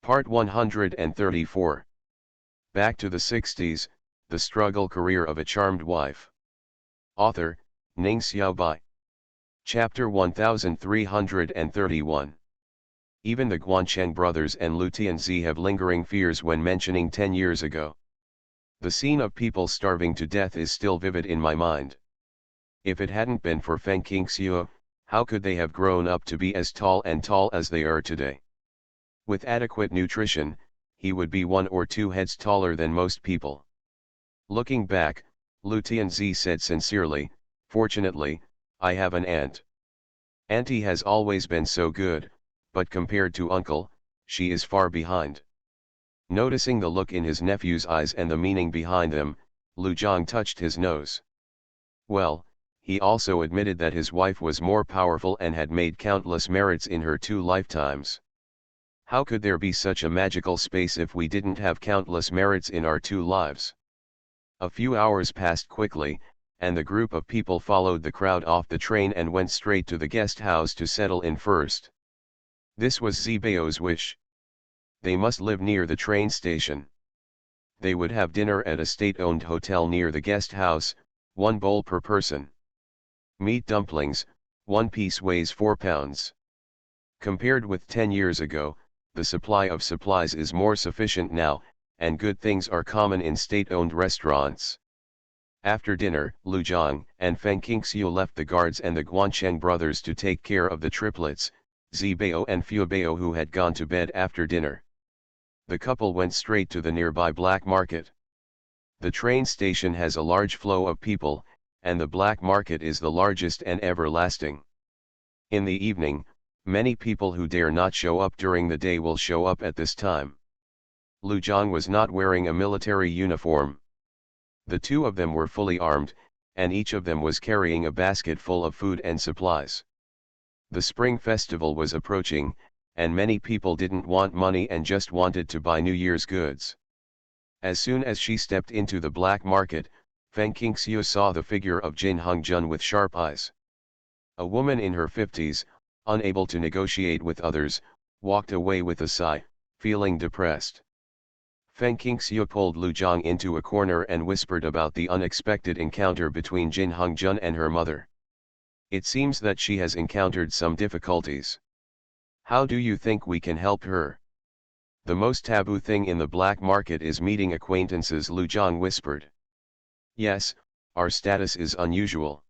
Part 134. Back to the 60s, The Struggle Career of a Charmed Wife. Author, Ning Xiaobai. Chapter 1331. Even the Guancheng brothers and Lu Tianzi have lingering fears when mentioning 10 years ago. The scene of people starving to death is still vivid in my mind. If it hadn't been for Feng Qingxiu, how could they have grown up to be as tall as they are today? With adequate nutrition, he would be 1 or 2 heads taller than most people. Looking back, Lu Tianzi said sincerely, "Fortunately, I have an aunt. Auntie has always been so good, but compared to uncle, she is far behind." Noticing the look in his nephew's eyes and the meaning behind them, Lu Zhang touched his nose. Well, he also admitted that his wife was more powerful and had made countless merits in her 2 lifetimes. How could there be such a magical space if we didn't have countless merits in our 2 lives? A few hours passed quickly, and the group of people followed the crowd off the train and went straight to the guest house to settle in first. This was Zibao's wish. They must live near the train station. They would have dinner at a state-owned hotel near the guest house, 1 bowl per person. Meat dumplings, 1 piece weighs 4 pounds. Compared with 10 years ago, the supply of supplies is more sufficient now, and good things are common in state-owned restaurants. After dinner, Lu Zhang and Feng Qingxiu left the guards and the Guancheng brothers to take care of the triplets, Zibao and Fuebao, who had gone to bed after dinner. The couple went straight to the nearby black market. The train station has a large flow of people, and the black market is the largest and everlasting. In the evening, many people who dare not show up during the day will show up at this time. Lu Zhang was not wearing a military uniform. The 2 of them were fully armed, and each of them was carrying a basket full of food and supplies. The Spring Festival was approaching, and many people didn't want money and just wanted to buy New Year's goods. As soon as she stepped into the black market, Feng Qingxiu saw the figure of Jin Hongjun with sharp eyes. A woman in her 50s, unable to negotiate with others, walked away with a sigh, feeling depressed. Feng Qingxiu pulled Lu Zhang into a corner and whispered about the unexpected encounter between Jin Hongjun and her mother. "It seems that she has encountered some difficulties. How do you think we can help her?" "The most taboo thing in the black market is meeting acquaintances," Lu Zhang whispered. "Yes, our status is unusual.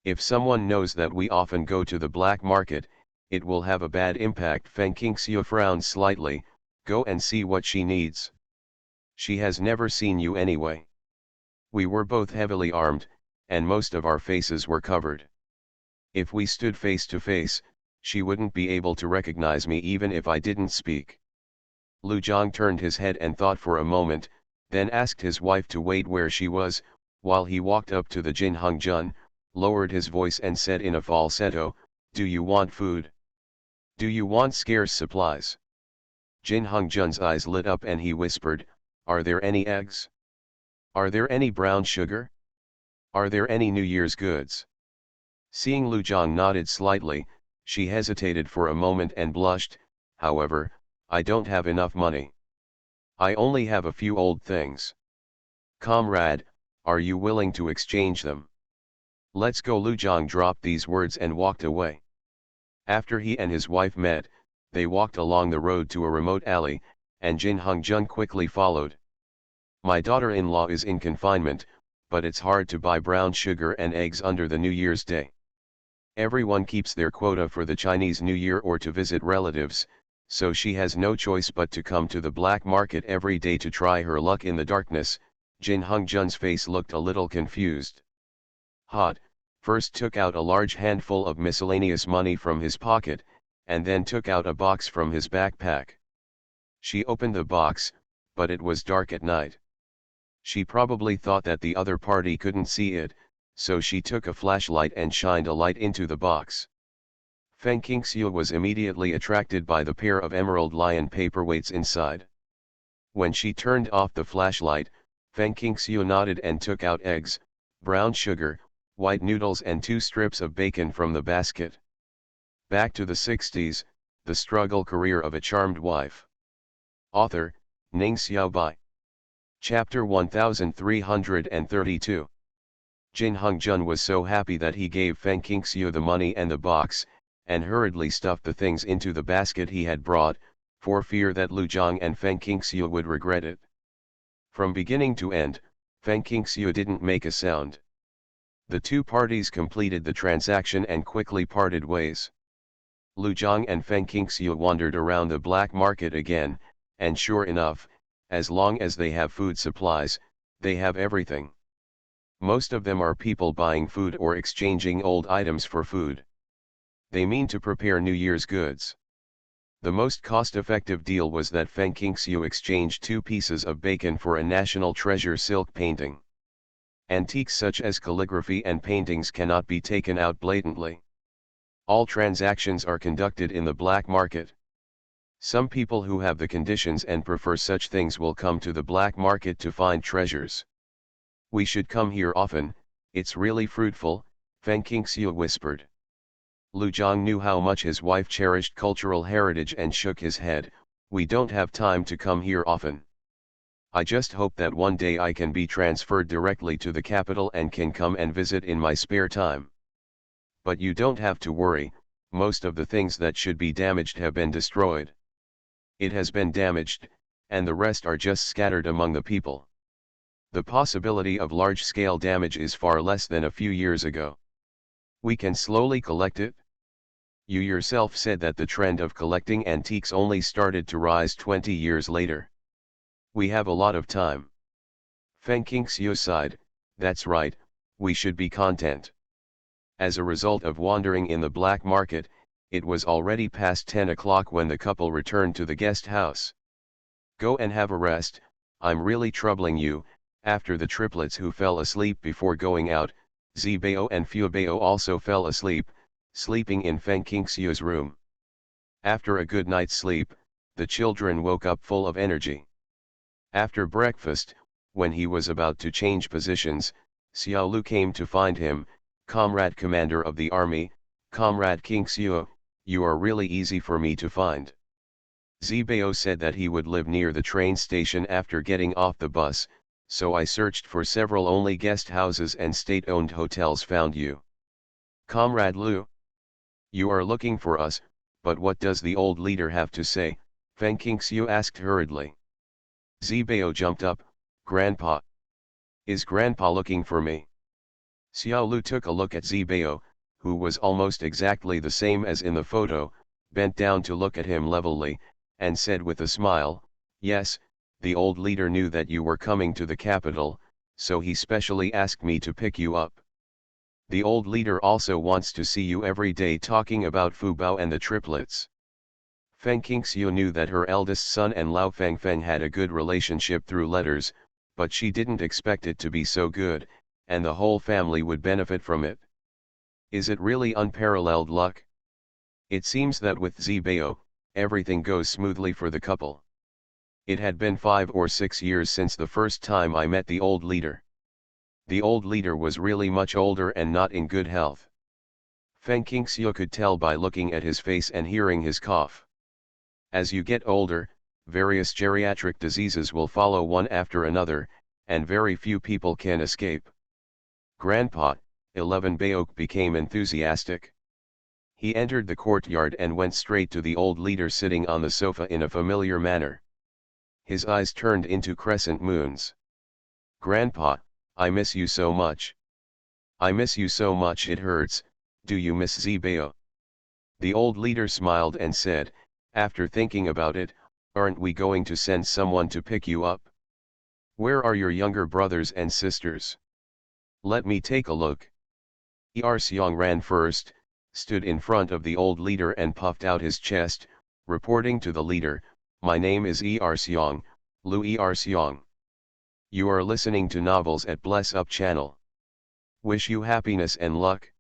If someone knows that we often go to the black market, it will have a bad impact." Feng Qingxiu frowned slightly. "Go and see what she needs. She has never seen you anyway." We were both heavily armed, and most of our faces were covered. If we stood face to face, she wouldn't be able to recognize me even if I didn't speak. Lu Zhang turned his head and thought for a moment, then asked his wife to wait where she was, while he walked up to the Jin Hongjun, lowered his voice and said in a falsetto, "Do you want food? Do you want scarce supplies?" Jin Hongjun's eyes lit up and he whispered, "Are there any eggs? Are there any brown sugar? Are there any New Year's goods?" Seeing Lu Zhang nodded slightly, she hesitated for a moment and blushed. "However, I don't have enough money. I only have a few old things. Comrade, are you willing to exchange them?" "Let's go." Lu Zhang dropped these words and walked away. After he and his wife met, they walked along the road to a remote alley, and Jin Hongjun quickly followed. "My daughter-in-law is in confinement, but it's hard to buy brown sugar and eggs under the New Year's Day. Everyone keeps their quota for the Chinese New Year or to visit relatives, so she has no choice but to come to the black market every day to try her luck in the darkness." Jin Hongjun's face looked a little confused. Hot first took out a large handful of miscellaneous money from his pocket, and then took out a box from his backpack. She opened the box, but it was dark at night. She probably thought that the other party couldn't see it, so she took a flashlight and shined a light into the box. Feng Qingxiu was immediately attracted by the pair of emerald lion paperweights inside. When she turned off the flashlight, Feng Qingxiu nodded and took out eggs, brown sugar, white noodles and 2 strips of bacon from the basket. Back to the 60s, the struggle career of a charmed wife. Author, Ning Xiaobai. Chapter 1332. Jin Hongjun was so happy that he gave Feng Qingxiu the money and the box, and hurriedly stuffed the things into the basket he had brought, for fear that Lu Zhang and Feng Qingxiu would regret it. From beginning to end, Feng Qingxiu didn't make a sound. The two parties completed the transaction and quickly parted ways. Lu Zhang and Feng Qingxiu wandered around the black market again, and sure enough, as long as they have food supplies, they have everything. Most of them are people buying food or exchanging old items for food. They mean to prepare New Year's goods. The most cost-effective deal was that Feng Qingxiu exchanged 2 pieces of bacon for a national treasure silk painting. Antiques such as calligraphy and paintings cannot be taken out blatantly. All transactions are conducted in the black market. Some people who have the conditions and prefer such things will come to the black market to find treasures. We should come here often, it's really fruitful, Feng Qingxiu whispered. Lu Zhang knew how much his wife cherished cultural heritage and shook his head. We don't have time to come here often. I just hope that one day I can be transferred directly to the capital and can come and visit in my spare time. But you don't have to worry, most of the things that should be damaged have been destroyed. It has been damaged, and the rest are just scattered among the people. The possibility of large-scale damage is far less than a few years ago. We can slowly collect it. You yourself said that the trend of collecting antiques only started to rise 20 years later. We have a lot of time. Feng Qingxiu sighed, that's right, we should be content. As a result of wandering in the black market, it was already past 10 o'clock when the couple returned to the guest house. Go and have a rest, I'm really troubling you. After the triplets who fell asleep before going out, Zibao and Fuebao also fell asleep, sleeping in Feng Qingxiu's room. After a good night's sleep, the children woke up full of energy. After breakfast, when he was about to change positions, Xiao Lu came to find him. Comrade Commander of the Army, Comrade Qingxiu, you are really easy for me to find. Zibao said that he would live near the train station after getting off the bus, so I searched for several only guest houses and state-owned hotels found you. Comrade Lu, you are looking for us, but what does the old leader have to say? Feng Qingxiu asked hurriedly. Zibao jumped up, Grandpa. Is Grandpa looking for me? Xiao Lu took a look at Zibao, who was almost exactly the same as in the photo, bent down to look at him levelly, and said with a smile, yes, the old leader knew that you were coming to the capital, so he specially asked me to pick you up. The old leader also wants to see you every day talking about Fu Bao and the triplets. Feng Qingxiu knew that her eldest son and Lao Fengfeng had a good relationship through letters, but she didn't expect it to be so good, and the whole family would benefit from it. Is it really unparalleled luck? It seems that with Zibao, everything goes smoothly for the couple. It had been 5 or 6 years since the first time I met the old leader. The old leader was really much older and not in good health. Feng Qingxiu could tell by looking at his face and hearing his cough. As you get older, various geriatric diseases will follow one after another, and very few people can escape. Grandpa, 11 Baok became enthusiastic. He entered the courtyard and went straight to the old leader sitting on the sofa in a familiar manner. His eyes turned into crescent moons. Grandpa, I miss you so much. I miss you so much it hurts, do you miss Zibao? The old leader smiled and said, after thinking about it, aren't we going to send someone to pick you up? Where are your younger brothers and sisters? Let me take a look. Xiong ran first, stood in front of the old leader and puffed out his chest, reporting to the leader, my name is Xiong, Lu Xiong. You are listening to novels at Bless Up channel. Wish you happiness and luck.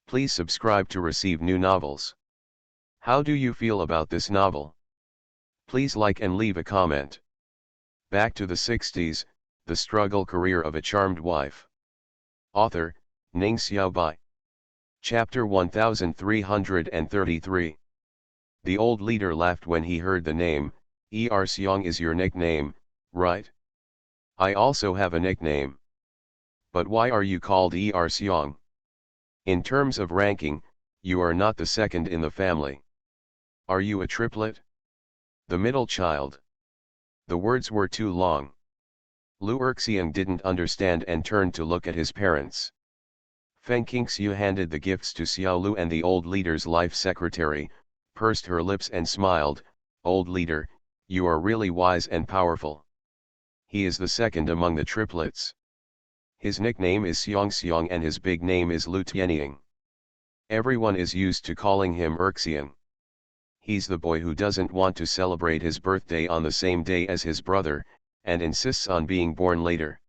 Please subscribe to receive new novels. How do you feel about this novel? Please like and leave a comment. Back to the 60s, the struggle career of a charmed wife. Author, Ning Xiaobai. Chapter 1333. The old leader laughed when he heard the name, Seong is your nickname, right? I also have a nickname. But why are you called Seong? In terms of ranking, you are not the second in the family. Are you a triplet? The middle child. The words were too long. Lu Erxian didn't understand and turned to look at his parents. Feng Qingxiu handed the gifts to Xiao Lu and the old leader's life secretary, pursed her lips and smiled, "Old leader, you are really wise and powerful. He is the second among the triplets. His nickname is Xiong and his big name is Lu Tianying. Everyone is used to calling him Erxian. He's the boy who doesn't want to celebrate his birthday on the same day as his brother, and insists on being born later.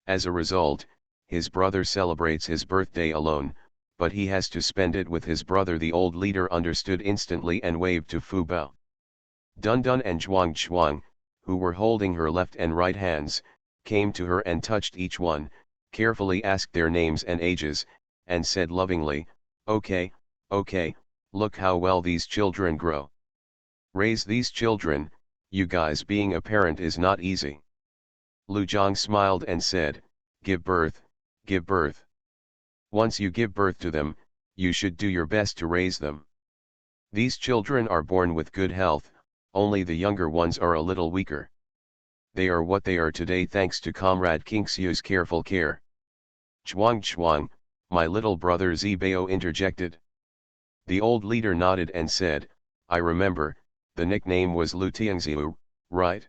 As a result, his brother celebrates his birthday alone, but he has to spend it with his brother." The old leader understood instantly and waved to Fu Bao. Dun Dun and Zhuang, who were holding her left and right hands, came to her and touched each one, carefully asked their names and ages, and said lovingly, okay, look how well these children grow. Raise these children, you guys. Being a parent is not easy. Lu Zhang smiled and said, give birth. Once you give birth to them, you should do your best to raise them. These children are born with good health, only the younger ones are a little weaker. They are what they are today thanks to Comrade Qingxiu's careful care. Zhuang, my little brother Zibao interjected. The old leader nodded and said, I remember, the nickname was Lu Tiangxiu, right?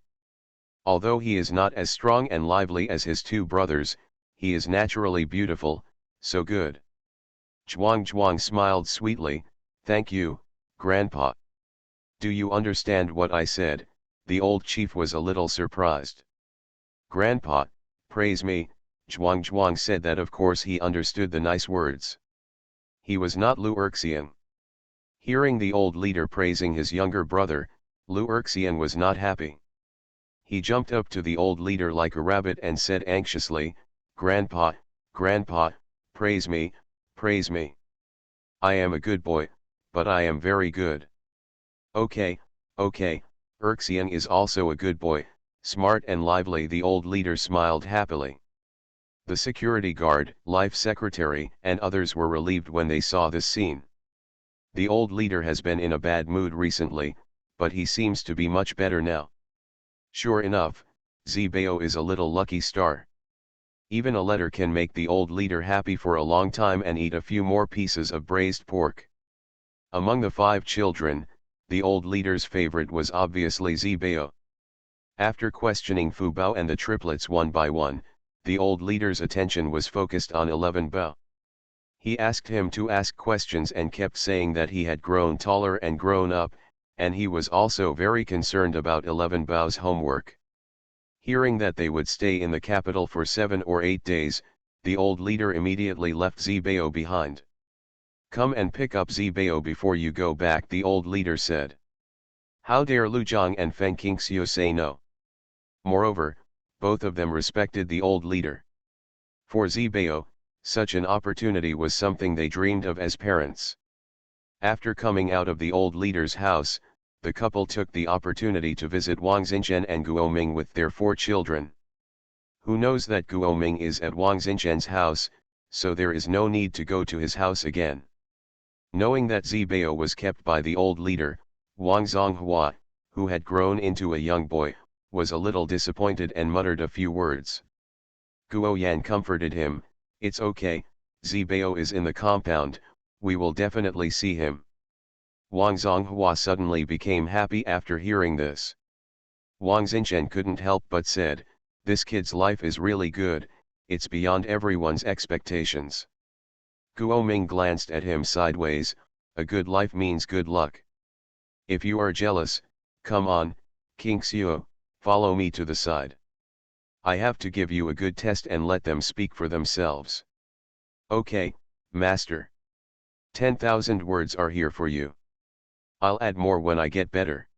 Although he is not as strong and lively as his two brothers, he is naturally beautiful, so good. Zhuang smiled sweetly, thank you, Grandpa. Do you understand what I said? The old chief was a little surprised. Grandpa, praise me. Zhuang said that of course he understood the nice words. He was not Lu Erxian. Hearing the old leader praising his younger brother, Lu Erxian was not happy. He jumped up to the old leader like a rabbit and said anxiously, Grandpa, praise me. I am a good boy, but I am very good. Okay, Erxian is also a good boy, smart and lively. The old leader smiled happily. The security guard, life secretary, and others were relieved when they saw this scene. The old leader has been in a bad mood recently, but he seems to be much better now. Sure enough, Zibao is a little lucky star. Even a letter can make the old leader happy for a long time and eat a few more pieces of braised pork. Among the 5 children, the old leader's favorite was obviously Zibao. After questioning Fu Bao and the triplets one by one, the old leader's attention was focused on 11 Bao. He asked him to ask questions and kept saying that he had grown taller and grown up, and he was also very concerned about 11 Bao's homework. Hearing that they would stay in the capital for 7 or 8 days, the old leader immediately left Zibao behind. Come and pick up Zibao before you go back, the old leader said. How dare Lu Zhang and Feng Qingxiu say no? Moreover, both of them respected the old leader. For Zibao, such an opportunity was something they dreamed of as parents. After coming out of the old leader's house, the couple took the opportunity to visit Wang Xinchen and Guoming with their 4 children. Who knows that Guoming is at Wang Xinchen's house, so there is no need to go to his house again. Knowing that Zibao was kept by the old leader, Wang Zonghua, who had grown into a young boy, was a little disappointed and muttered a few words. Guo Yan comforted him, it's okay, Zibao is in the compound, we will definitely see him. Wang Zonghua suddenly became happy after hearing this. Wang Xinchen couldn't help but said, this kid's life is really good, it's beyond everyone's expectations. Guoming glanced at him sideways, a good life means good luck. If you are jealous, come on, Qingxiu, follow me to the side. I have to give you a good test and let them speak for themselves. Okay, master. 10,000 words are here for you. I'll add more when I get better.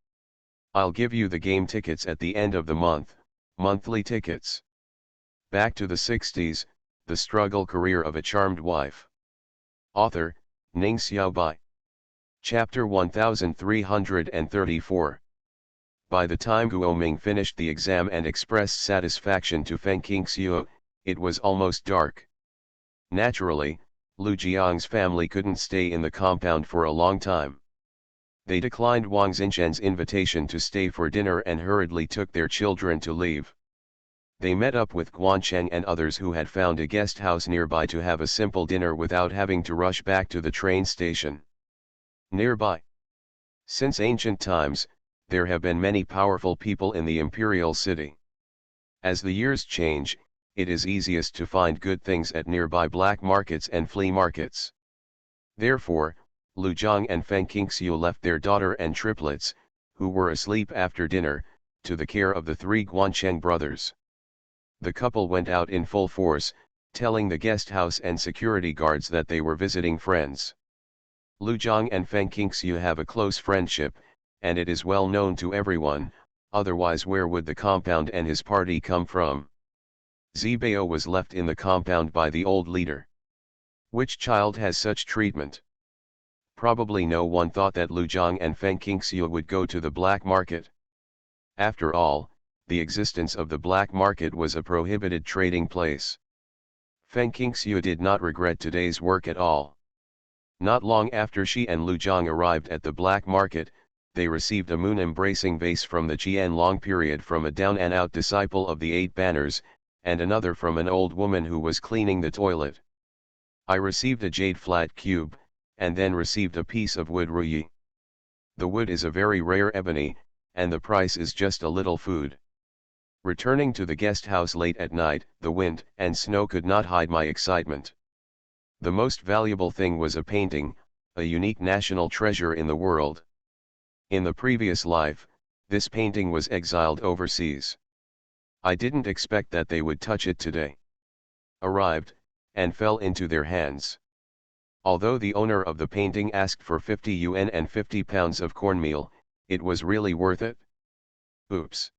I'll give you the game tickets at the end of the month, monthly tickets. Back to the 60s, the struggle career of a charmed wife. Author, Ning Xiaobai. Chapter 1334. By the time Guoming finished the exam and expressed satisfaction to Feng Qingxiu, it was almost dark. Naturally, Lu Jiang's family couldn't stay in the compound for a long time. They declined Wang Xinshen's invitation to stay for dinner and hurriedly took their children to leave. They met up with Guancheng and others who had found a guest house nearby to have a simple dinner without having to rush back to the train station. Nearby. Since ancient times, there have been many powerful people in the imperial city. As the years change, it is easiest to find good things at nearby black markets and flea markets. Therefore, Lu Jiang and Feng Qingxiu left their daughter and triplets, who were asleep after dinner, to the care of the three Guancheng brothers. The couple went out in full force, telling the guest house and security guards that they were visiting friends. Lu Jiang and Feng Qingxiu have a close friendship, and it is well known to everyone, otherwise where would the compound and his party come from? Zibao was left in the compound by the old leader. Which child has such treatment? Probably no one thought that Lu Jiang and Feng Qingxiu would go to the black market. After all, the existence of the black market was a prohibited trading place. Feng Qingxiu did not regret today's work at all. Not long after she and Lu Jiang arrived at the black market, they received a moon-embracing vase from the Qianlong period from a down-and-out disciple of the Eight Banners, and another from an old woman who was cleaning the toilet. I received a jade flat cube, and then received a piece of wood ruyi. The wood is a very rare ebony, and the price is just a little food. Returning to the guest house late at night, the wind and snow could not hide my excitement. The most valuable thing was a painting, a unique national treasure in the world. In the previous life, this painting was exiled overseas. I didn't expect that they would touch it today. Arrived, and fell into their hands. Although the owner of the painting asked for 50 yuan and 50 pounds of cornmeal, it was really worth it. Oops.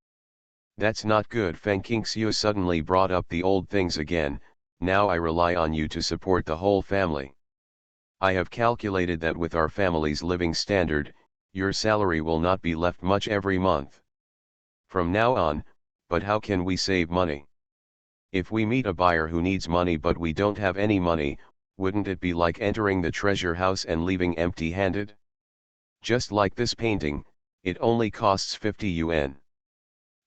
That's not good. Feng Qingxiu suddenly brought up the old things again. Now I rely on you to support the whole family. I have calculated that with our family's living standard, your salary will not be left much every month. From now on, but how can we save money? If we meet a buyer who needs money but we don't have any money, wouldn't it be like entering the treasure house and leaving empty-handed? Just like this painting, it only costs 50 yuan.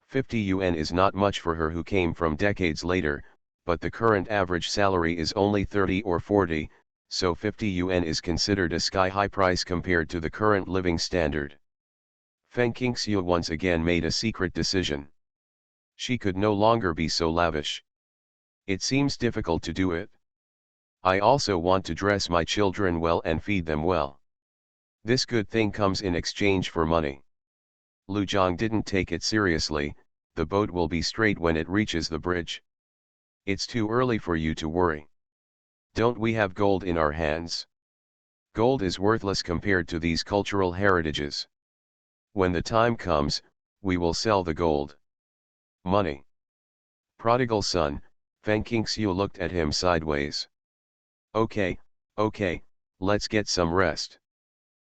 50 yuan is not much for her who came from decades later, but the current average salary is only 30 or 40, so 50 yuan is considered a sky-high price compared to the current living standard. Feng Qingxiu once again made a secret decision. She could no longer be so lavish. It seems difficult to do it. I also want to dress my children well and feed them well. This good thing comes in exchange for money. Lu Jiang didn't take it seriously. The boat will be straight when it reaches the bridge. It's too early for you to worry. Don't we have gold in our hands? Gold is worthless compared to these cultural heritages. When the time comes, we will sell the gold. Money. Prodigal son, Feng Qingxiu looked at him sideways. Okay, let's get some rest.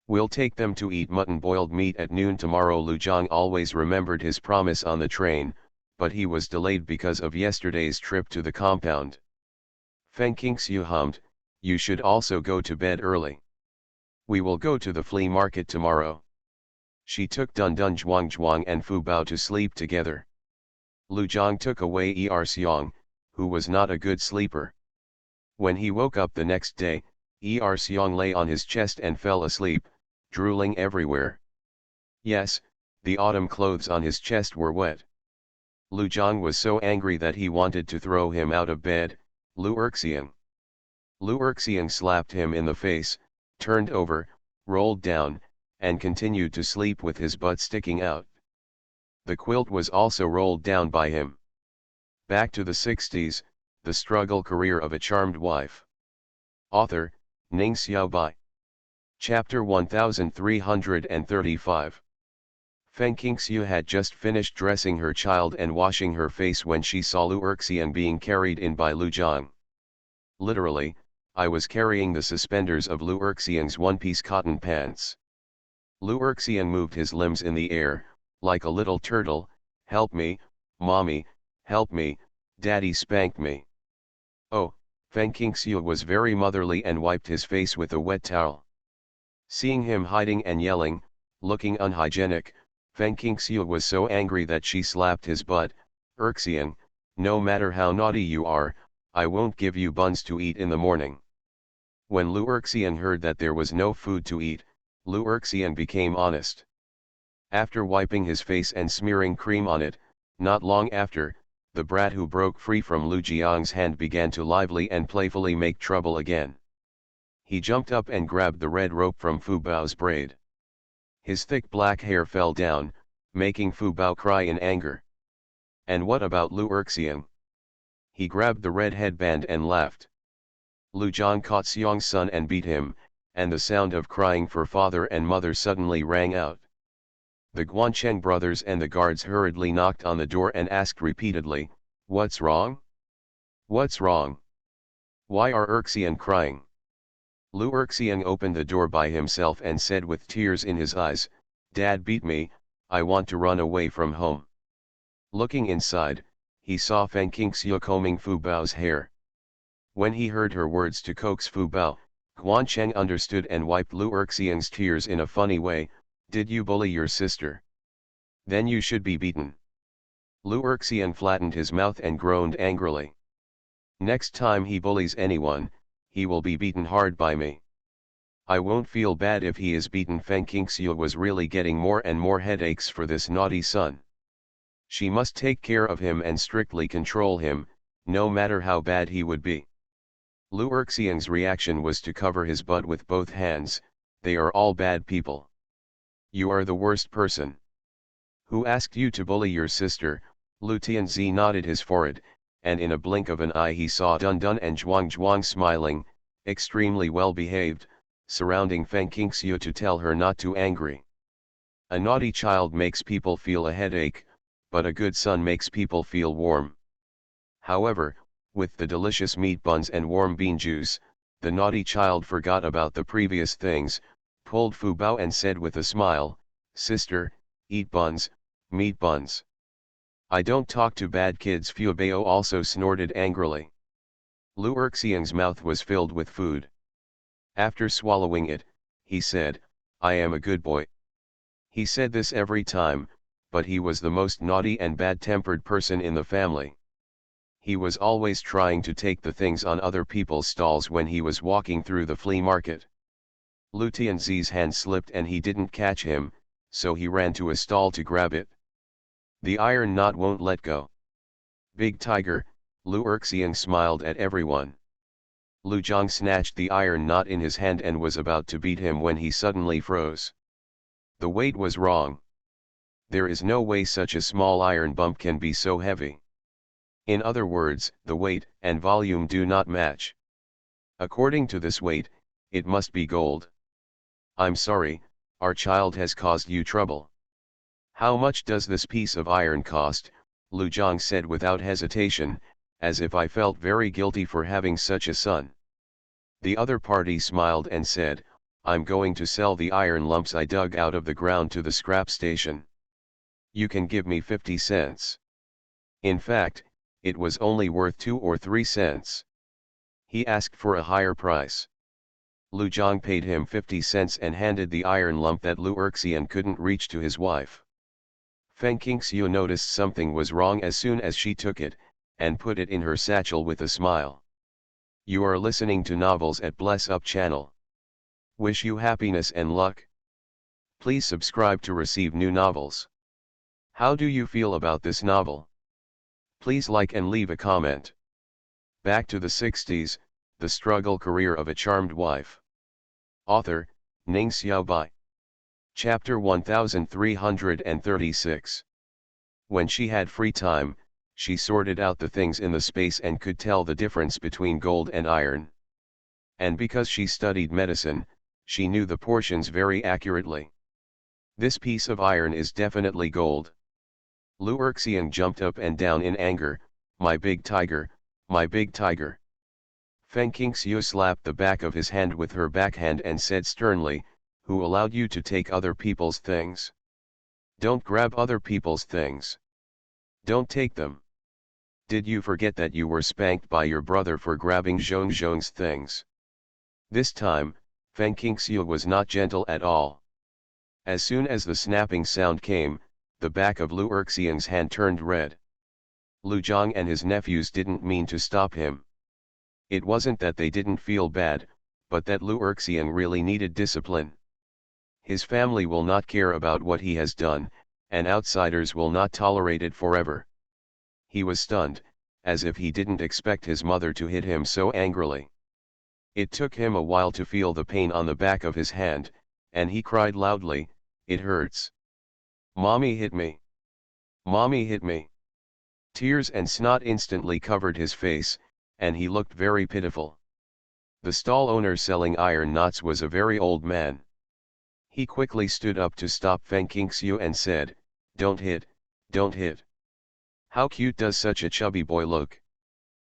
We'll take them to eat mutton boiled meat at noon tomorrow. Lu Jiang always remembered his promise on the train, but he was delayed because of yesterday's trip to the compound. Feng Qingxiu hummed, you should also go to bed early. We will go to the flea market tomorrow. She took Dun Dun Zhuang and Fu Bao to sleep together. Lu Jiang took away Xiong, who was not a good sleeper. When he woke up the next day, Xiong lay on his chest and fell asleep, drooling everywhere. Yes, the autumn clothes on his chest were wet. Lu Jiang was so angry that he wanted to throw him out of bed. Lu Erxiang slapped him in the face, turned over, rolled down, and continued to sleep with his butt sticking out. The quilt was also rolled down by him. Back to the 60s, the struggle career of a charmed wife. Author, Ning Xiaobai. Chapter 1335. Feng Qingxiu had just finished dressing her child and washing her face when she saw Lu Erxiang being carried in by Lu Jiang. Literally, I was carrying the suspenders of Lu Erxiang's one-piece cotton pants. Lu Erxiang moved his limbs in the air, like a little turtle, help me, mommy, help me, daddy spanked me. Oh, Feng Qingxiu was very motherly and wiped his face with a wet towel. Seeing him hiding and yelling, looking unhygienic, Feng Qingxiu was so angry that she slapped his butt. Erxian, no matter how naughty you are, I won't give you buns to eat in the morning. When Lu Erxian heard that there was no food to eat, Lu Erxian became honest. After wiping his face and smearing cream on it, not long after, the brat who broke free from Lu Jiang's hand began to lively and playfully make trouble again. He jumped up and grabbed the red rope from Fu Bao's braid. His thick black hair fell down, making Fu Bao cry in anger. And what about Lu Erxian? He grabbed the red headband and left. Lu Jiang caught Xiong's son and beat him, and the sound of crying for father and mother suddenly rang out. The Guancheng brothers and the guards hurriedly knocked on the door and asked repeatedly, "What's wrong? What's wrong? Why are Erxian crying?" Lu Erxian opened the door by himself and said with tears in his eyes, "Dad beat me, I want to run away from home." Looking inside, he saw Feng Qingxiu combing Fu Bao's hair. When he heard her words to coax Fu Bao, Guancheng understood and wiped Lu Erxian's tears in a funny way. "Did you bully your sister? Then you should be beaten." Lu Erxian flattened his mouth and groaned angrily. "Next time he bullies anyone, he will be beaten hard by me. I won't feel bad if he is beaten." Feng Qingxiu was really getting more and more headaches for this naughty son. She must take care of him and strictly control him, no matter how bad he would be. Lu Erxian's reaction was to cover his butt with both hands. "They are all bad people. You are the worst person. Who asked you to bully your sister?" Lu Tianzi nodded his forehead, and in a blink of an eye he saw Dun Dun and Zhuang smiling, extremely well behaved, surrounding Feng Qingxiu to tell her not to angry. A naughty child makes people feel a headache, but a good son makes people feel warm. However, with the delicious meat buns and warm bean juice, the naughty child forgot about the previous things, pulled Fu Bao and said with a smile, "Sister, eat buns, meat buns." "I don't talk to bad kids." Fu Bao also snorted angrily. Lu Erxian's mouth was filled with food. After swallowing it, he said, "I am a good boy." He said this every time, but he was the most naughty and bad-tempered person in the family. He was always trying to take the things on other people's stalls when he was walking through the flea market. Lu Tianzi's hand slipped and he didn't catch him, so he ran to a stall to grab it. The iron knot won't let go. "Big tiger," Lu Erxian smiled at everyone. Lu Jiang snatched the iron knot in his hand and was about to beat him when he suddenly froze. The weight was wrong. There is no way such a small iron bump can be so heavy. In other words, the weight and volume do not match. According to this weight, it must be gold. "I'm sorry, our child has caused you trouble. How much does this piece of iron cost?" Lu Jiang said without hesitation, as if I felt very guilty for having such a son. The other party smiled and said, "I'm going to sell the iron lumps I dug out of the ground to the scrap station. You can give me 50 cents. In fact, it was only worth 2 or 3 cents. He asked for a higher price. Lu Jiang paid him 50 cents and handed the iron lump that Lu Erxian couldn't reach to his wife. Feng Qingxiu noticed something was wrong as soon as she took it, and put it in her satchel with a smile. You are listening to Novels at Bless Up channel. Wish you happiness and luck. Please subscribe to receive new novels. How do you feel about this novel? Please like and leave a comment. Back to the 60s, the struggle career of a charmed wife. Author, Ning Xiaobai. Chapter 1336. When she had free time, she sorted out the things in the space and could tell the difference between gold and iron. And because she studied medicine, she knew the portions very accurately. This piece of iron is definitely gold. Lu Erxian jumped up and down in anger, "My big tiger, my big tiger." Feng Qingxiu slapped the back of his hand with her backhand and said sternly, "Who allowed you to take other people's things? Don't grab other people's things. Don't take them. Did you forget that you were spanked by your brother for grabbing Zhongzhong's things? This time, Feng Qingxiu was not gentle at all. As soon as the snapping sound came, the back of Lu Erxiang's hand turned red. Lu Zhang and his nephews didn't mean to stop him. It wasn't that they didn't feel bad, but that Lu Erxiang really needed discipline. His family will not care about what he has done, and outsiders will not tolerate it forever. He was stunned, as if he didn't expect his mother to hit him so angrily. It took him a while to feel the pain on the back of his hand, and he cried loudly, "It hurts. Mommy hit me. Mommy hit me." Tears and snot instantly covered his face, and he looked very pitiful. The stall owner selling iron knots was a very old man. He quickly stood up to stop Feng Qingxiu and said, "Don't hit, don't hit. How cute does such a chubby boy look?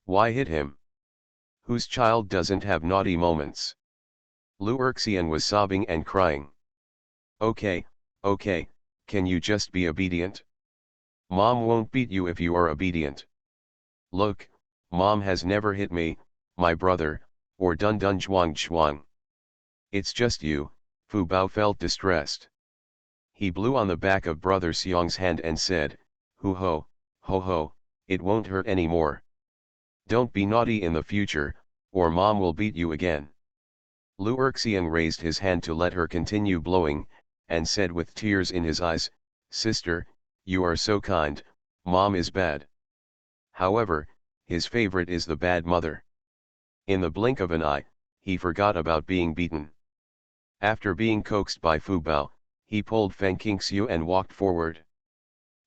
Why hit him? Whose child doesn't have naughty moments?" Lu Erxian was sobbing and crying. Okay, can you just be obedient? Mom won't beat you if you are obedient. Look, Mom has never hit me, my brother, or done zhuang. It's just you." Fu Bao felt distressed. He blew on the back of brother Xiong's hand and said, ho ho, it won't hurt anymore. Don't be naughty in the future, or Mom will beat you again. Lu Erxiang raised his hand to let her continue blowing, and said with tears in his eyes, "Sister, you are so kind, Mom is bad." However, his favorite is the bad mother. In the blink of an eye, he forgot about being beaten. After being coaxed by Fu Bao, he pulled Feng Qingxiu and walked forward.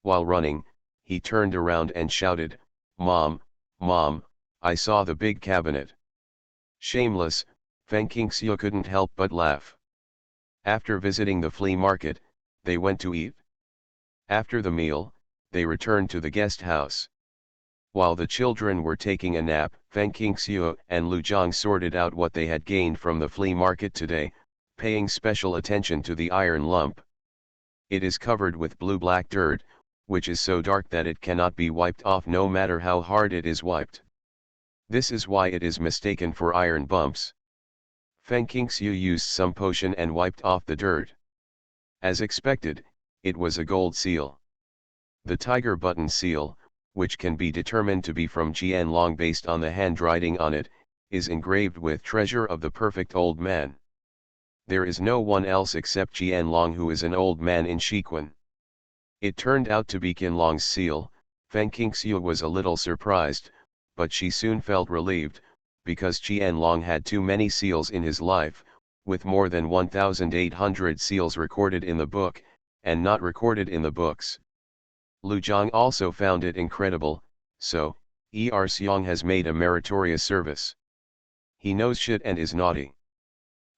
While running, he turned around and shouted, Mom, I saw the big cabinet." Shameless, Feng Qingxiu couldn't help but laugh. After visiting the flea market, they went to eat. After the meal, they returned to the guest house. While the children were taking a nap, Feng Qingxiu and Lu Zhang sorted out what they had gained from the flea market today, paying special attention to the iron lump. It is covered with blue-black dirt, which is so dark that it cannot be wiped off no matter how hard it is wiped. This is why it is mistaken for iron bumps. Feng Qingxiu used some potion and wiped off the dirt. As expected, it was a gold seal. The tiger button seal, which can be determined to be from Qianlong based on the handwriting on it, is engraved with "Treasure of the Perfect Old Man." There is no one else except Qianlong who is an old man in Shiquan. It turned out to be Qianlong's seal. Feng Qingxiu was a little surprised, but she soon felt relieved, because Qianlong had too many seals in his life, with more than 1,800 seals recorded in the book, and not recorded in the books. Lu Zhang also found it incredible, so, Xiong has made a meritorious service. He knows shit and is naughty.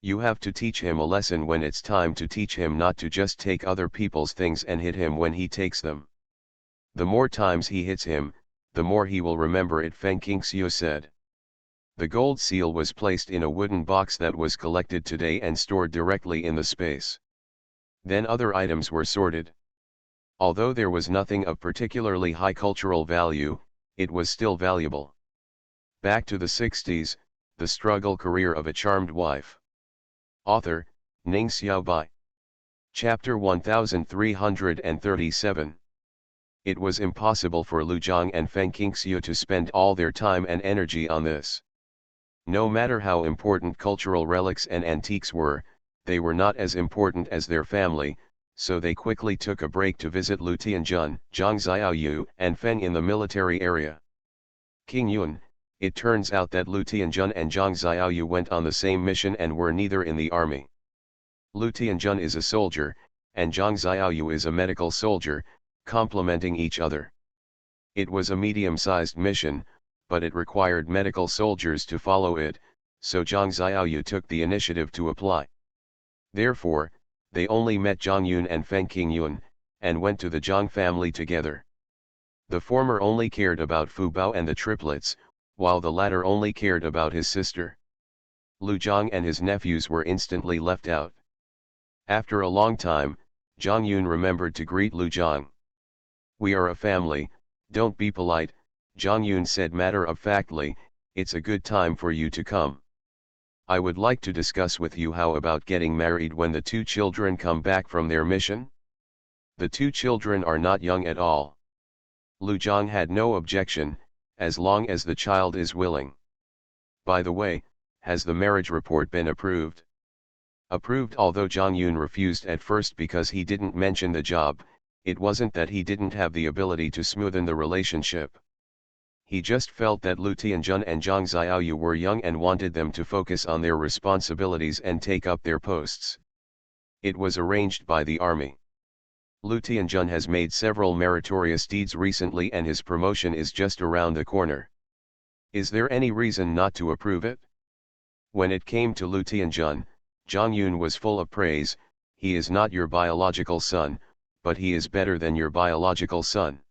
You have to teach him a lesson when it's time to teach him not to just take other people's things and hit him when he takes them. The more times he hits him, the more he will remember it, Feng Qingxiu said. The gold seal was placed in a wooden box that was collected today and stored directly in the space. Then other items were sorted. Although there was nothing of particularly high cultural value, it was still valuable. Back to the 60s, the struggle career of a charmed wife. Author, Ning Xiaobai. Chapter 1337. It was impossible for Lu Zhang and Feng Qingxiu to spend all their time and energy on this. No matter how important cultural relics and antiques were, they were not as important as their family, so they quickly took a break to visit Lu Tianjun, Zhang Xiaoyu, and Feng in the military area. King Yun, it turns out that Lu Tianjun and Zhang Xiaoyu went on the same mission and were neither in the army. Lu Tianjun is a soldier, and Zhang Xiaoyu is a medical soldier, complementing each other. It was a medium-sized mission, but it required medical soldiers to follow it, so Zhang Xiaoyu took the initiative to apply. Therefore, they only met Zhang Yun and Feng Qingyun, and went to the Zhang family together. The former only cared about Fu Bao and the triplets, while the latter only cared about his sister. Lu Zhang and his nephews were instantly left out. After a long time, Zhang Yun remembered to greet Lu Zhang. "We are a family, don't be polite," Zhang Yun said matter-of-factly, "it's a good time for you to come. I would like to discuss with you how about getting married when the two children come back from their mission? The two children are not young at all." Lu Zhang had no objection, as long as the child is willing. "By the way, has the marriage report been approved?" Approved. Although Zhang Yun refused at first because he didn't mention the job, it wasn't that he didn't have the ability to smoothen the relationship. He just felt that Lu Tianjun and Zhang Xiaoyu were young and wanted them to focus on their responsibilities and take up their posts. It was arranged by the army. Lu Tianjun has made several meritorious deeds recently and his promotion is just around the corner. Is there any reason not to approve it? When it came to Lu Tianjun, Zhang Yun was full of praise. "He is not your biological son, but he is better than your biological son.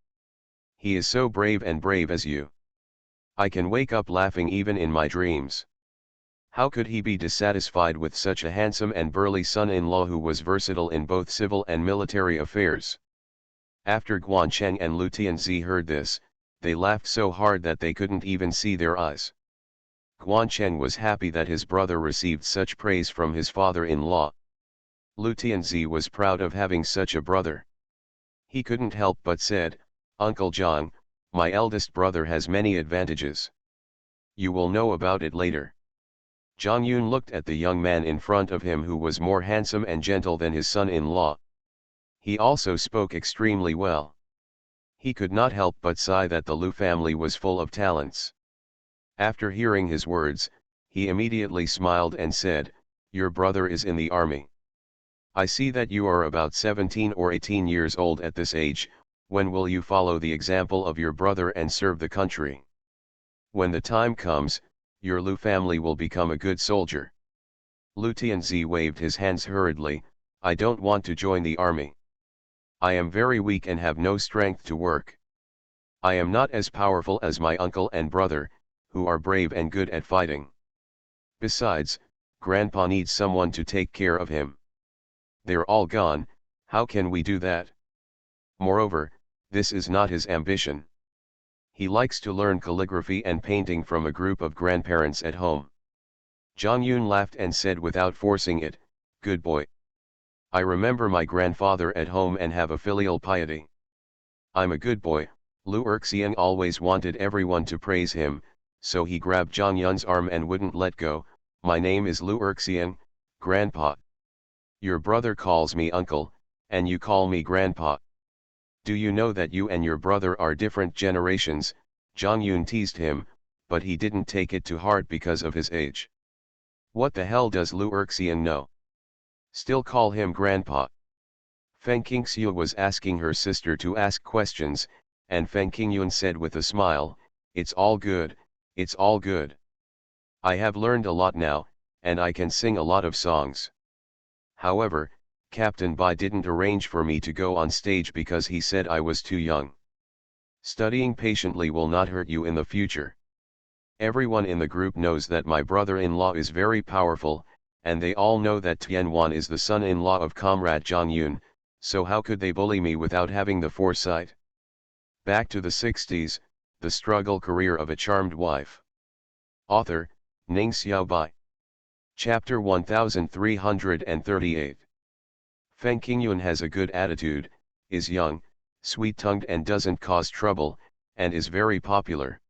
He is so brave and brave as you. I can wake up laughing even in my dreams." How could he be dissatisfied with such a handsome and burly son-in-law who was versatile in both civil and military affairs? After Guan Cheng and Lu Tianzi heard this, they laughed so hard that they couldn't even see their eyes. Guan Cheng was happy that his brother received such praise from his father-in-law. Lu Tianzi was proud of having such a brother. He couldn't help but said, "Uncle Zhang, my eldest brother has many advantages. You will know about it later." Zhang Yun looked at the young man in front of him who was more handsome and gentle than his son-in-law. He also spoke extremely well. He could not help but sigh that the Lu family was full of talents. After hearing his words, he immediately smiled and said, "Your brother is in the army. I see that you are about 17 or 18 years old at this age. When will you follow the example of your brother and serve the country? When the time comes, your Lu family will become a good soldier." Lu Tianzi waved his hands hurriedly, "I don't want to join the army. I am very weak and have no strength to work. I am not as powerful as my uncle and brother, who are brave and good at fighting. Besides, Grandpa needs someone to take care of him. They're all gone, how can we do that? Moreover, this is not his ambition. He likes to learn calligraphy and painting from a group of grandparents at home." Zhang Yun laughed and said without forcing it, "Good boy. I remember my grandfather at home and have a filial piety. I'm a good boy." Lu Erxian always wanted everyone to praise him, so he grabbed Zhang Yun's arm and wouldn't let go. "My name is Lu Erxian, Grandpa. Your brother calls me uncle, and you call me grandpa. Do you know that you and your brother are different generations?" Zhang Yun teased him, but he didn't take it to heart because of his age. What the hell does Lu Erxian know? Still call him grandpa. Feng Qingxiu was asking her sister to ask questions, and Feng Qingyun said with a smile, "It's all good, it's all good. I have learned a lot now, and I can sing a lot of songs. However, Captain Bai didn't arrange for me to go on stage because he said I was too young. Studying patiently will not hurt you in the future. Everyone in the group knows that my brother-in-law is very powerful, and they all know that Tianwan is the son-in-law of Comrade Zhang Yun, so how could they bully me without having the foresight?" Back to the 60s, the struggle career of a charmed wife. Author, Ning Xiaobai. Chapter 1338. Feng Qingyun has a good attitude, is young, sweet-tongued and doesn't cause trouble, and is very popular.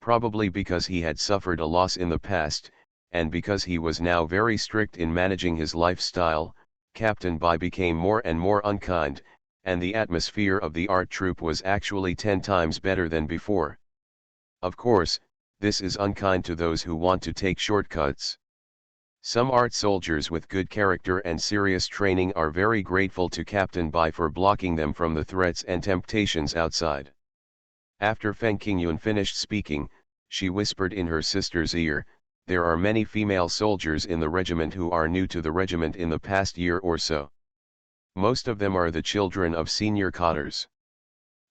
Probably because he had suffered a loss in the past, and because he was now very strict in managing his lifestyle, Captain Bai became more and more unkind, and the atmosphere of the art troupe was actually 10 times better than before. Of course, this is unkind to those who want to take shortcuts. Some art soldiers with good character and serious training are very grateful to Captain Bai for blocking them from the threats and temptations outside. After Feng Qingyun finished speaking, she whispered in her sister's ear, "There are many female soldiers in the regiment who are new to the regiment in the past year or so. Most of them are the children of senior cadres.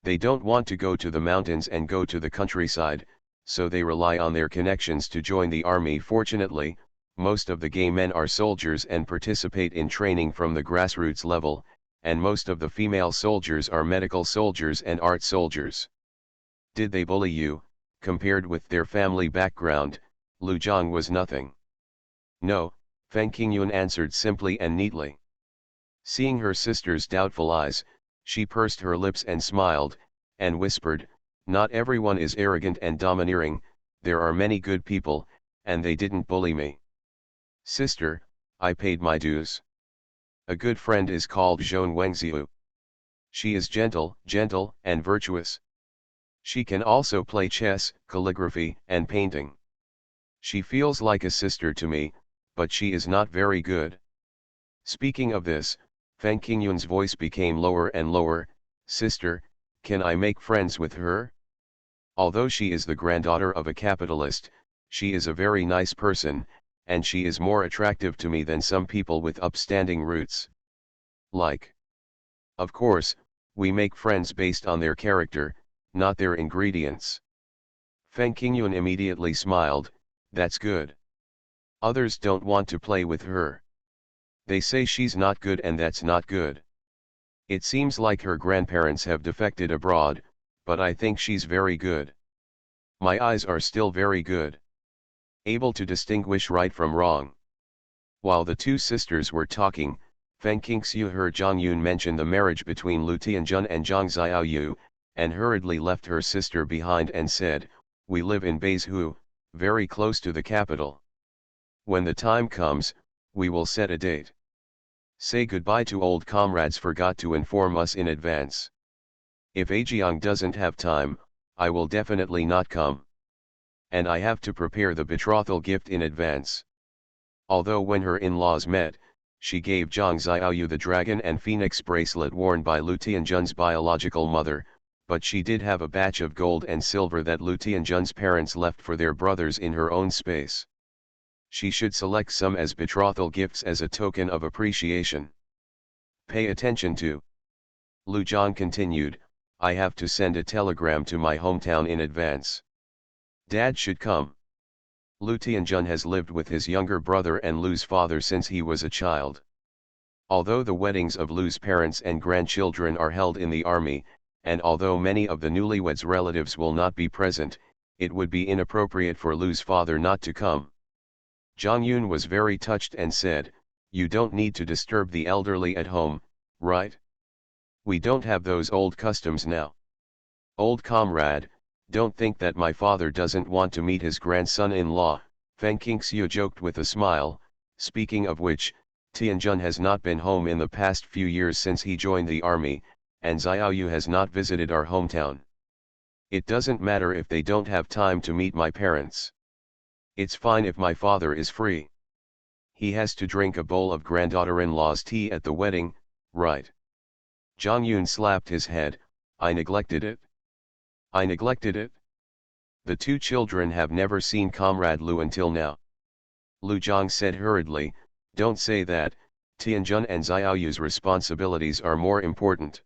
They don't want to go to the mountains and go to the countryside, so they rely on their connections to join the army. Fortunately, most of the gay men are soldiers and participate in training from the grassroots level, and most of the female soldiers are medical soldiers and art soldiers. Did they bully you? Compared with their family background, Lu Zhang was nothing. No, Feng Qingyun answered simply and neatly. Seeing her sister's doubtful eyes, she pursed her lips and smiled, and whispered, "Not everyone is arrogant and domineering, there are many good people, and they didn't bully me. Sister, I paid my dues. A good friend is called Zhong Wengziu. She is gentle, and virtuous. She can also play chess, calligraphy, and painting. She feels like a sister to me, but she is not very good." Speaking of this, Feng Qingyun's voice became lower and lower. "Sister, can I make friends with her? Although she is the granddaughter of a capitalist, she is a very nice person, and she is more attractive to me than some people with upstanding roots. Like. Of course, we make friends based on their character, not their ingredients." Feng Qingyun immediately smiled. "That's good. Others don't want to play with her. They say she's not good, and that's not good. It seems like her grandparents have defected abroad, but I think she's very good. My eyes are still very good. Able to distinguish right from wrong." While the two sisters were talking, Feng Qingxiu heard Zhang Yun mention the marriage between Lu Tianjun and Zhang Xiaoyu, and hurriedly left her sister behind and said, "We live in Beizhu, very close to the capital. When the time comes, we will set a date. Say goodbye to old comrades, forgot to inform us in advance. If Ajiang doesn't have time, I will definitely not come. And I have to prepare the betrothal gift in advance." Although when her in-laws met, she gave Zhang Xiaoyu the dragon and phoenix bracelet worn by Lu Tianjun's biological mother, but she did have a batch of gold and silver that Lu Tianjun's parents left for their brothers in her own space. She should select some as betrothal gifts as a token of appreciation. "Pay attention to," Lu Zhang continued, "I have to send a telegram to my hometown in advance. Dad should come. Lu Tianjun has lived with his younger brother and Lu's father since he was a child. Although the weddings of Lu's parents and grandchildren are held in the army, and although many of the newlyweds' relatives will not be present, it would be inappropriate for Lu's father not to come." Zhang Yun was very touched and said, "You don't need to disturb the elderly at home, right? We don't have those old customs now. Old comrade, don't think that my father doesn't want to meet his grandson-in-law," Feng Qingxiu joked with a smile. "Speaking of which, Tianjun has not been home in the past few years since he joined the army, and Xiaoyu has not visited our hometown. It doesn't matter if they don't have time to meet my parents. It's fine if my father is free. He has to drink a bowl of granddaughter-in-law's tea at the wedding, right?" Zhang Yun slapped his head. "I neglected it. I neglected it. The two children have never seen Comrade Lu until now." Lu Zhang said hurriedly, "Don't say that, Tianjun and Xiaoyu's responsibilities are more important.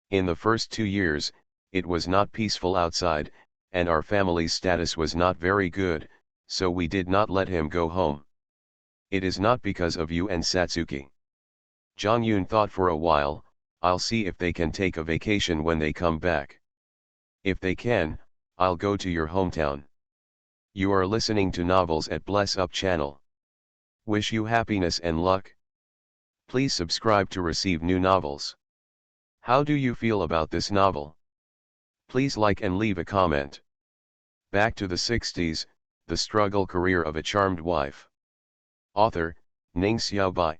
In the first 2 years, it was not peaceful outside, and our family's status was not very good, so we did not let him go home. It is not because of you and Satsuki." Zhang Yun thought for a while. "I'll see if they can take a vacation when they come back. If they can, I'll go to your hometown." You are listening to Novels at Bless Up channel. Wish you happiness and luck. Please subscribe to receive new novels. How do you feel about this novel? Please like and leave a comment. Back to the 60s, the struggle career of a charmed wife. Author, Ning Xiaobai.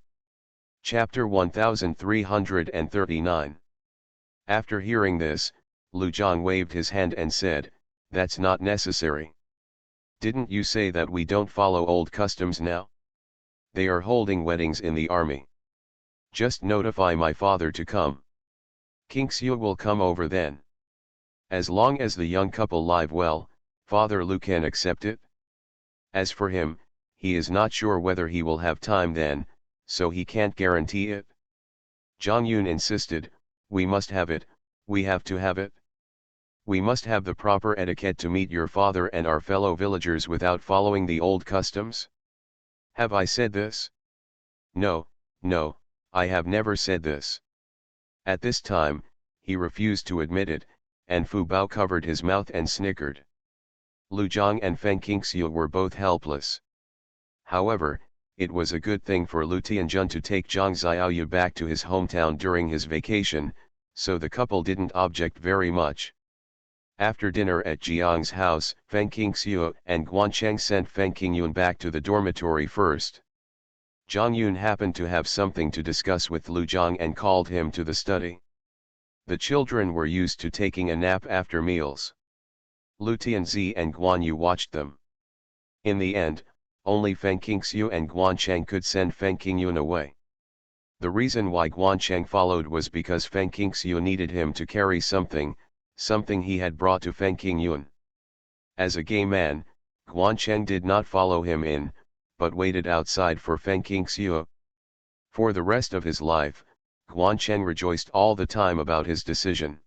Chapter 1339. After hearing this, Lu Zhang waved his hand and said, "That's not necessary. Didn't you say that we don't follow old customs now? They are holding weddings in the army. Just notify my father to come. Qingxiu will come over then. As long as the young couple live well, Father Lu can accept it. As for him, he is not sure whether he will have time then, so he can't guarantee it." Zhang Yun insisted, "We must have it, we have to have it. We must have the proper etiquette to meet your father and our fellow villagers without following the old customs. Have I said this? No, I have never said this. At this time, he refused to admit it, and Fu Bao covered his mouth and snickered. Lu Jiang and Feng Qingxiu were both helpless. However, it was a good thing for Lu Tianjun to take Zhang Xiaoyu back to his hometown during his vacation, so the couple didn't object very much. After dinner at Jiang's house, Feng Qingxiu and Guancheng sent Feng Qingyun back to the dormitory first. Zhang Yun happened to have something to discuss with Lu Jiang and called him to the study. The children were used to taking a nap after meals. Lu Tianzi and Guan Yu watched them. In the end, only Feng Qingxiu and Guancheng could send Feng Qingyun away. The reason why Guancheng followed was because Feng Qingxiu needed him to carry something he had brought to Feng Qingyun. As a gay man, Guancheng did not follow him in, but waited outside for Feng Qingxiu. For the rest of his life, Guancheng rejoiced all the time about his decision.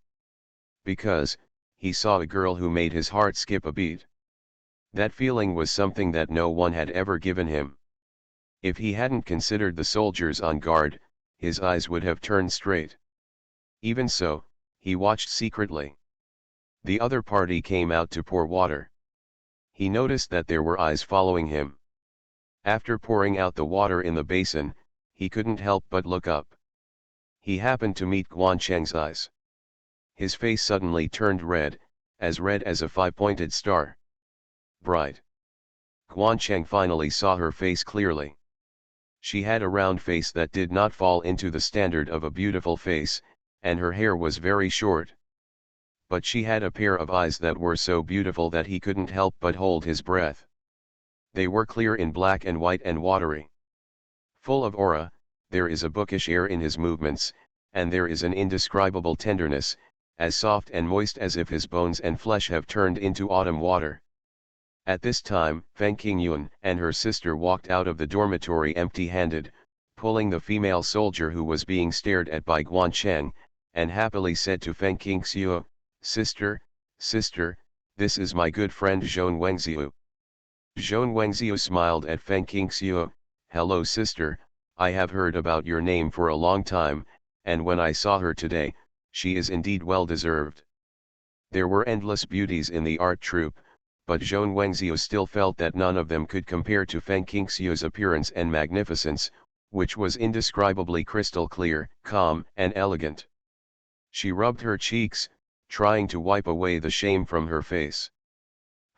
Because, he saw a girl who made his heart skip a beat. That feeling was something that no one had ever given him. If he hadn't considered the soldiers on guard, his eyes would have turned straight. Even so, he watched secretly. The other party came out to pour water. He noticed that there were eyes following him. After pouring out the water in the basin, he couldn't help but look up. He happened to meet Guancheng's eyes. His face suddenly turned red as a five-pointed star. Bright. Guancheng finally saw her face clearly. She had a round face that did not fall into the standard of a beautiful face, and her hair was very short. But she had a pair of eyes that were so beautiful that he couldn't help but hold his breath. They were clear in black and white and watery. Full of aura, there is a bookish air in his movements, and there is an indescribable tenderness, as soft and moist as if his bones and flesh have turned into autumn water. At this time, Feng Qingyun and her sister walked out of the dormitory empty-handed, pulling the female soldier who was being stared at by Guancheng, and happily said to Feng Qingxiu, "Sister, this is my good friend Zhong Wengziu." Zhong Wengziu smiled at Feng Qingxiu. "Hello sister, I have heard about your name for a long time, and when I saw her today, she is indeed well deserved." There were endless beauties in the art troupe, but Zhong Wengziu still felt that none of them could compare to Feng Qingxiu's appearance and magnificence, which was indescribably crystal clear, calm, and elegant. She rubbed her cheeks, trying to wipe away the shame from her face.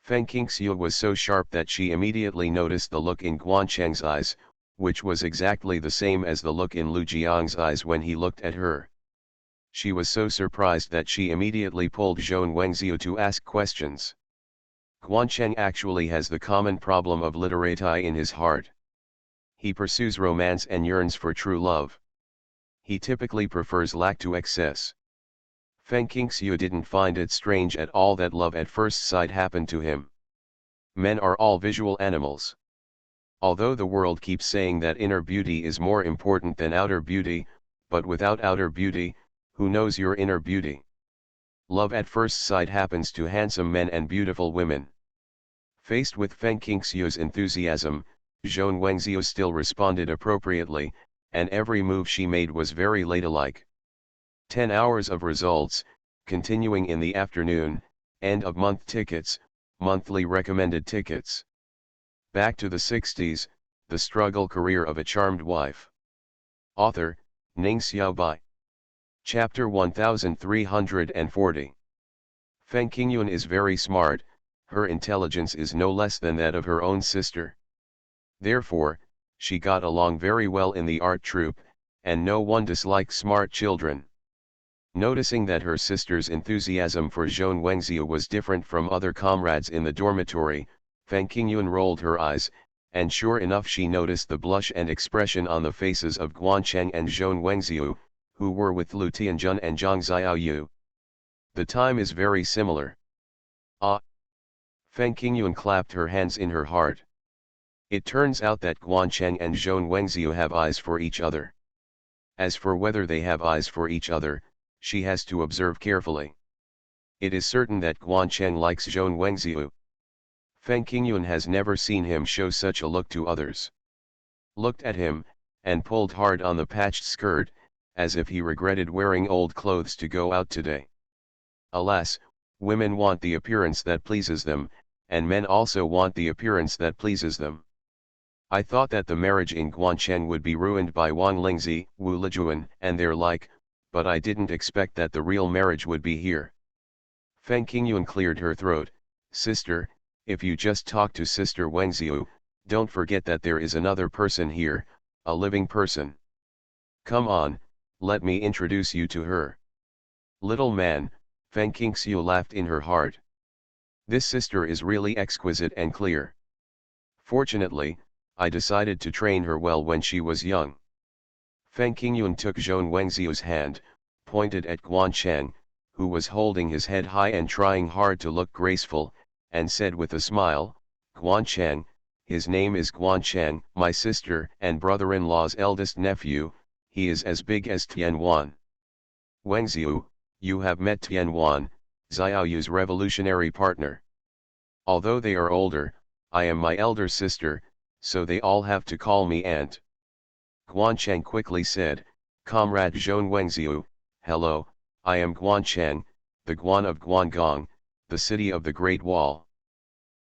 Feng Qingxiu was so sharp that she immediately noticed the look in Guancheng's eyes, which was exactly the same as the look in Lu Jiang's eyes when he looked at her. She was so surprised that she immediately pulled Zhong Wengziu to ask questions. Guancheng actually has the common problem of literati in his heart. He pursues romance and yearns for true love. He typically prefers lack to excess. Feng Qingxiu didn't find it strange at all that love at first sight happened to him. Men are all visual animals. Although the world keeps saying that inner beauty is more important than outer beauty, but without outer beauty, who knows your inner beauty? Love at first sight happens to handsome men and beautiful women. Faced with Feng Qingxiu's enthusiasm, Zhong Wengziu still responded appropriately, and every move she made was very ladylike. 10 hours of results, continuing in the afternoon, end-of-month tickets, monthly recommended tickets. Back to the 60s, the struggle career of a charmed wife. Author, Ning Xiaobai. Chapter 1340. Feng Qingyun is very smart, her intelligence is no less than that of her own sister. Therefore, she got along very well in the art troupe, and no one dislikes smart children. Noticing that her sister's enthusiasm for Zhong Wengziu was different from other comrades in the dormitory, Feng Qingyun rolled her eyes, and sure enough she noticed the blush and expression on the faces of Guancheng and Zhong Wengziu, who were with Lu Tianjun and Zhang Xiaoyu. The time is very similar. Ah! Feng Qingyun clapped her hands in her heart. It turns out that Guancheng and Zhong Wengziu have eyes for each other. As for whether they have eyes for each other, she has to observe carefully. It is certain that Guancheng likes Zhong Wengziu. Feng Qingyun has never seen him show such a look to others. Looked at him, and pulled hard on the patched skirt, as if he regretted wearing old clothes to go out today. Alas, women want the appearance that pleases them, and men also want the appearance that pleases them. I thought that the marriage in Guancheng would be ruined by Wang Lingzi, Wu Lijuan, and their like, but I didn't expect that the real marriage would be here. Feng Qingyuan cleared her throat. Sister, if you just talk to Sister Wangziu, don't forget that there is another person here, a living person. Come on, let me introduce you to her. Little man, Feng Qingxiu laughed in her heart. This sister is really exquisite and clear. Fortunately, I decided to train her well when she was young. Feng Qingyuan took Zhong Wangziu's hand, pointed at Guancheng, who was holding his head high and trying hard to look graceful, and said with a smile, Guancheng, his name is Guancheng, my sister and brother-in-law's eldest nephew, he is as big as Tianwan. Wangziu, you have met Tianwan, Xiaoyu's revolutionary partner. Although they are older, I am my elder sister, so they all have to call me aunt. Guancheng quickly said, Comrade Zhong Wangziu, hello, I am Guancheng, the Guan of Guangong, the city of the Great Wall.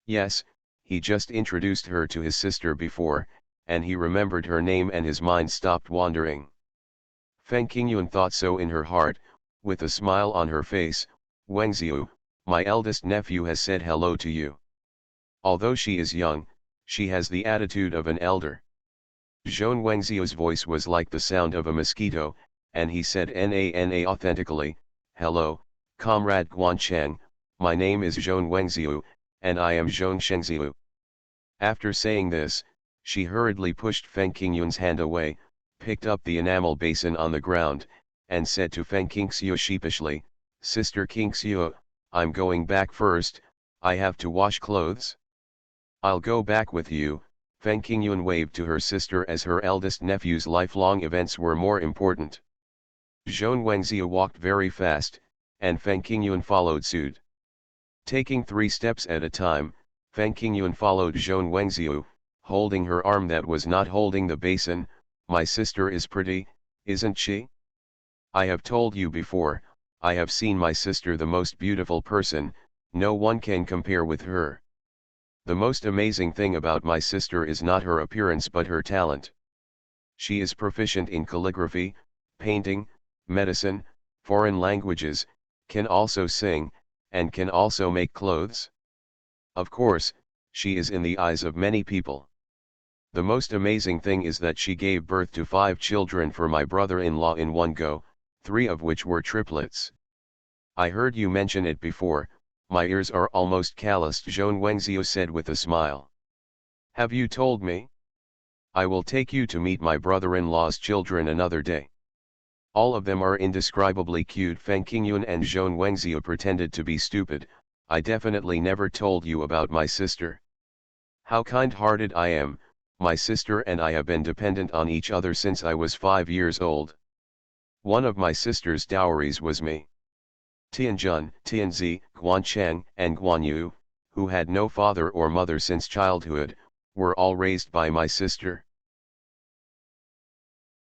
Yes, he just introduced her to his sister before, and he remembered her name and his mind stopped wandering. Feng Qingyuan thought so in her heart, with a smile on her face, Wangziu, my eldest nephew has said hello to you. Although she is young, she has the attitude of an elder. Zhong Wangziu's voice was like the sound of a mosquito, and he said na authentically, hello, Comrade Guancheng, my name is Zhong Wangziu, and I am Zhong Shengziu. After saying this, she hurriedly pushed Feng Qingyuan's hand away, picked up the enamel basin on the ground, and said to Feng Qingxiu sheepishly, Sister Qingxiu, I'm going back first, I have to wash clothes. I'll go back with you. Feng Qingyuan waved to her sister as her eldest nephew's lifelong events were more important. Zhong Wangziu walked very fast, and Feng Qingyuan followed suit. Taking 3 steps at a time, Feng Qingyuan followed Zhong Wangziu, holding her arm that was not holding the basin. My sister is pretty, isn't she? I have told you before, I have seen my sister the most beautiful person, no one can compare with her. The most amazing thing about my sister is not her appearance but her talent. She is proficient in calligraphy, painting, medicine, foreign languages, can also sing, and can also make clothes. Of course, she is in the eyes of many people. The most amazing thing is that she gave birth to 5 children for my brother-in-law in one go, 3 of which were triplets. I heard you mention it before, my ears are almost calloused, Zhong Wangziu said with a smile. Have you told me? I will take you to meet my brother-in-law's children another day. All of them are indescribably cute. Feng Qingyuan and Zhong Wangziu pretended to be stupid. I definitely never told you about my sister. How kind-hearted I am, my sister and I have been dependent on each other since I was 5 years old. One of my sister's dowries was me. Tianjun, Tianzi, Guancheng, and Guanyu, who had no father or mother since childhood, were all raised by my sister.